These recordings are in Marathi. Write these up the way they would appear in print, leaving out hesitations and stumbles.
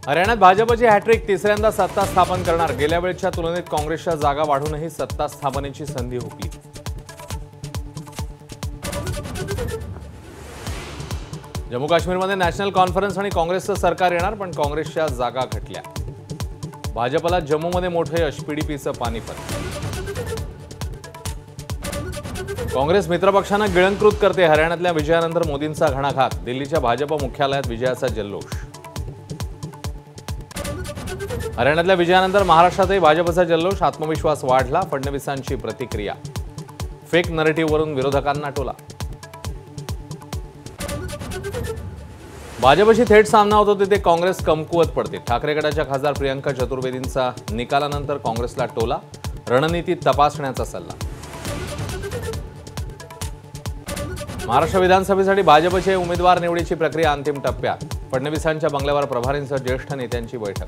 हरियाणात भाजपची हॅट्रिक, तिसऱ्यांदा सत्ता स्थापन करणार। गेल्या वेळच्या तुलनेत काँग्रेसच्या जागा वाढूनही सत्ता स्थापनेची संधी हुकली। जम्मू काश्मीरमध्ये नॅशनल कॉन्फरन्स आणि काँग्रेसचं सरकार येणार, पण काँग्रेसच्या जागा घटल्या। भाजपला जम्मूमध्ये मोठे यश, पीडीपीचं पानिपत। काँग्रेस मित्रपक्षांना गिळंकृत करते, हरियाणातल्या विजयानंतर मोदींचा घणाघात। दिल्लीच्या भाजप मुख्यालयात विजयाचा जल्लोष। हरियाणातल्या विजयानंतर महाराष्ट्रातही भाजपचा जल्लोष, आत्मविश्वास वाढला। फडणवीसांची प्रतिक्रिया, फेक नरेटिव्हवरून विरोधकांना टोला। भाजपशी थेट सामना होतो तिथे काँग्रेस कमकुवत पडते। ठाकरे गटाच्या खासदार प्रियंका चतुर्वेदींचा निकालानंतर काँग्रेसला टोला, रणनीती तपासण्याचा सल्ला। महाराष्ट्र विधानसभेसाठी भाजपचे उमेदवार निवडीची प्रक्रिया अंतिम टप्प्यात। फडणवीसांच्या बंगल्यावर प्रभारींसह ज्येष्ठ नेत्यांची बैठक।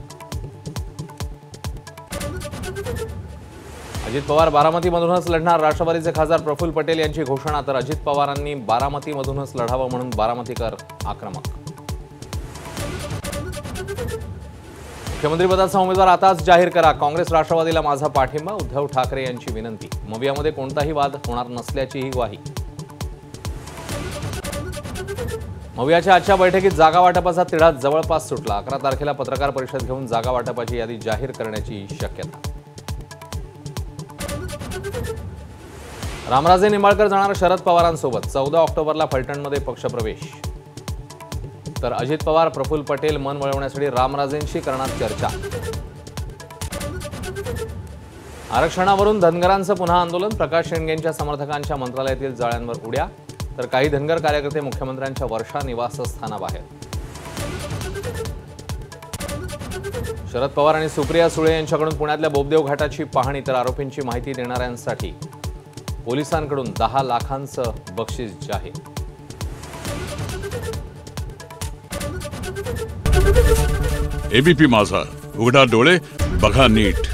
अजित पवार बारामतीमधूनच लढणार, राष्ट्रवादीचे खासदार प्रफुल्ल पटेल यांची घोषणा। तर अजित पवारांनी बारामतीमधूनच लढावं म्हणून बारामतीकर आक्रमक। मुख्यमंत्रीपदाचा उमेदवार आताच जाहीर करा, काँग्रेस राष्ट्रवादीला माझा पाठिंबा। उद्धव ठाकरे यांची विनंती। मवियामध्ये कोणताही वाद होणार नसल्याचीही ग्वाही। मवियाच्या आजच्या बैठकीत जागा वाटपाचा तिढा जवळपास सुटला। 11 तारखेला पत्रकार परिषद घेऊन जागा वाटपाची यादी जाहीर करण्याची शक्यता। रामराजे निंबाळकर जाणार शरद पवारांसोबत, 14 ऑक्टोबरला फलटणमध्ये पक्षप्रवेश। तर अजित पवार प्रफुल्ल पटेल मन वळवण्यासाठी रामराजेंशी करणार चर्चा। आरक्षणावरून धनगरांचं पुन्हा आंदोलन, प्रकाश शेंडगेंच्या समर्थकांच्या मंत्रालयातील जाळ्यांवर उड्या। तर काही धनगर कार्यकर्ते मुख्यमंत्र्यांच्या वर्षा निवासस्थानाबाहेर। शरद पवार आणि सुप्रिया सुळे यांच्याकडून पुण्यातल्या बोबदेव घाटाची पाहणी, तर आरोपींची माहिती देणाऱ्यांसाठी पोलिसांकडून 10 लाखांचं बक्षीस जाहीर। एबीपी माझा, उघडा डोळे बघा नीट।